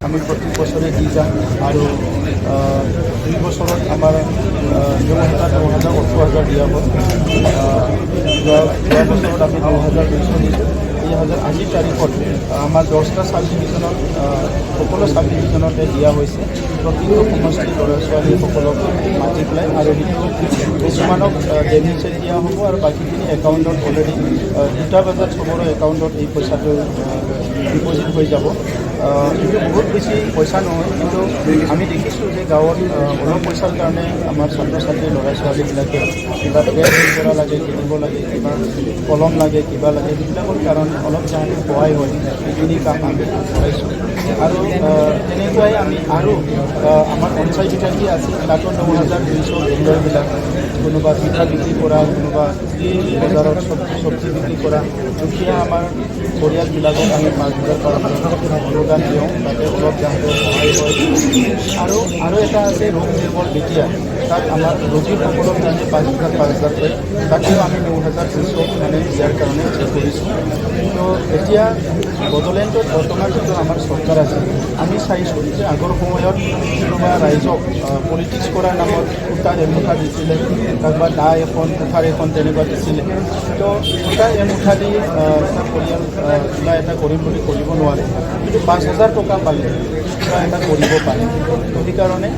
আমি প্ৰতি বছৰে দি যাম আৰ 2 বছৰত আমাৰ 9,000 18,000 দিয়া হল যোৱা বছৰত আমি 9,200 দিছোঁ। এই আজিৰ তাৰিখত আমাৰ 10টা সাব ডিভিজনত সকলো সাব ডিভিজনতে দিয়া হৈছে। প্ৰতিটো সমষ্টিৰ ল'ৰা ছোৱালীসকলক মাতি পেলাই আৰু কিছুমানক ডেইলি চেক দিয়া হ'ব আৰু বাকীখিনি একাউণ্টত অলৰেডি 2টা বজাত চবৰে একাউণ্টত এই পইচাটো ডিপজিট হৈ যাব। কিন্তু বহুত বেছি পইচা নহয়, কিন্তু আমি দেখিছোঁ যে গাঁৱত অলপ পইচাৰ কাৰণে আমাৰ ছাত্ৰ ছাত্ৰী ল'ৰা ছোৱালীবিলাকে কিবা ড্ৰেছ কৰা লাগে, কিনিব লাগে, কিবা কলম লাগে, কিবা লাগে, সেইবিলাকৰ কাৰণে অলপ যাতে সহায় হয় সেইখিনি কাম আমি কৰাইছোঁ। আৰু তেনেকুৱাই আমি আৰু আমাৰ পঞ্চায়তবিলাকে আছে তাতো 9,200 ভেণ্ডৰবিলাক, কোনোবা পিঠা বিক্ৰী কৰা, কোনোবা বজাৰত চব্জি বিক্ৰী কৰা, দুখীয়া আমাৰ পৰিয়ালবিলাকক আমি 5,000 অনুদান দিওঁ, তাতে অলপ যাতে সহায় হয়। আৰু এটা আছে ৰোগ নিৰ্মল বিটিয়া, তাত আমাৰ ৰোগীসকলক যাতে 5,000 হয়, তাতেও আমি 9,200 মানে দিয়াৰ কাৰণে চেক কৰিছোঁ। তো এতিয়া বড়োলেণ্ডত বৰ্তমান যিটো আমাৰ চৰকাৰ আছে, আমি চাইছোঁ যে আগৰ সময়ত কোনোবা ৰাইজক পলিটিক্স কৰাৰ নামত সূতা এমুঠা দিছিলে, কাৰোবাৰ দা এখন কুঠাৰ এখন তেনেকুৱা দিছিলে। তো সূতা এমুঠা দি এটা পৰিয়াল কিবা এটা কৰিম বুলি কৰিব নোৱাৰে, কিন্তু 5,000 টকা পালে কিবা এটা কৰিব পাৰে। তো সেইকাৰণে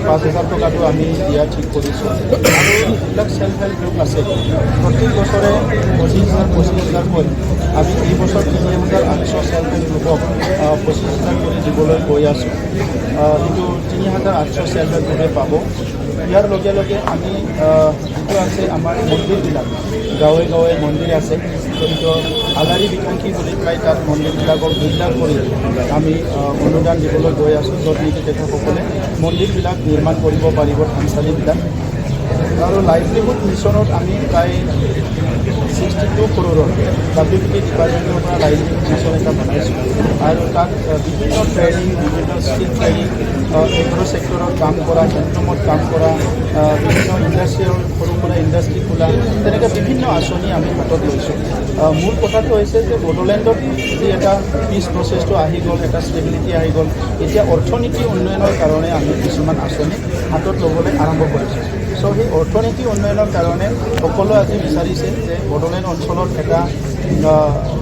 5,000 টকাটো আমি দিয়া ঠিক কৰিছোঁ। আৰু যিবিলাক চেল্ফ হেল্প গ্ৰুপ আছে প্ৰত্যেক বছৰে 25,000 কৈ আমি এই বছৰ 3,800 চেল্ফ হেল্প গ্ৰুপক 25,000 কৰি দিবলৈ গৈ আছোঁ। কিন্তু 3,800 চেল্ফ হেল্প গ্ৰুপে পাব। ইয়াৰ লগে লগে আমি যিটো আছে আমাৰ মন্দিৰবিলাক, গাঁৱে গাঁৱে মন্দিৰ আছে, গতিকে আলাৰী বিকাশী বুলি পেলাই তাত মন্দিৰবিলাকক যোগদান কৰি আমি অনুদান দিবলৈ গৈ আছোঁ, য'ত নেকি তেখেতসকলে মন্দিৰবিলাক নিৰ্মাণ কৰিব পাৰিব, থানচালিবিলাক। আৰু লাইভলিহুড মিছনত আমি প্ৰায় 62 কৰোৰৰ WPT ডিপাৰ্টমেণ্টৰ পৰা লাইভলিহুড মিছন এটা বনাইছোঁ। আৰু তাত বিভিন্ন ট্ৰেইনিং, বিভিন্ন স্কিল ট্ৰেইনিং, এগ্ৰ ছেক্টৰত কাম কৰা, হেণ্ডলুমত কাম কৰা, বিভিন্ন ইণ্ডাষ্ট্ৰিয়েল সৰু সুৰা ইণ্ডাষ্ট্ৰি খোলা, তেনেকৈ বিভিন্ন আঁচনি আমি হাতত লৈছোঁ। মূল কথাটো হৈছে যে বড়োলেণ্ডত যি এটা পিচ প্ৰচেছটো আহি গ'ল, এটা ষ্টেবিলিটি আহি গ'ল, এতিয়া অৰ্থনীতি উন্নয়নৰ কাৰণে আমি কিছুমান আঁচনি হাতত ল'বলৈ আৰম্ভ কৰিছোঁ। চ' সেই অৰ্থনীতি উন্নয়নৰ কাৰণে সকলোৱে আজি বিচাৰিছে যে বড়োলেণ্ড অঞ্চলত এটা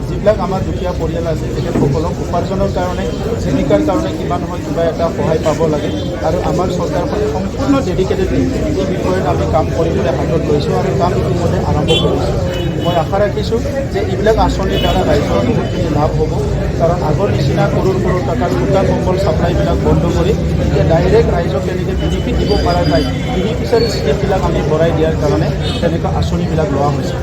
যিবিলাক আমাৰ দুখীয়া পৰিয়াল আছে তেখেতসকলক উপাৰ্জনৰ কাৰণে, জীৱিকাৰ কাৰণে কিবা নহয় কিবা এটা সহায় পাব লাগে। আৰু আমাৰ চৰকাৰখনে সম্পূৰ্ণ ডেডিকেটেডলি এই বিষয়ত আমি কাম কৰিবলৈ হাতত লৈছোঁ আৰু কাম ইতিমধ্যে আৰম্ভ কৰিছোঁ। মই আশা ৰাখিছোঁ যে এইবিলাক আঁচনিৰ দ্বাৰা ৰাইজৰ বহুতখিনি লাভ হ'ব, কাৰণ আগৰ নিচিনা কৰোৰ টকাৰ সূতা কম্বল ছাপ্লাইবিলাক বন্ধ কৰি এতিয়া ডাইৰেক্ট ৰাইজক তেনেকৈ বেনিফিট দিব পৰা যায়। বেনিফিচিয়াৰী স্কিমবিলাক আমি বঢ়াই দিয়াৰ কাৰণে তেনেকুৱা আঁচনিবিলাক লোৱা হৈছে।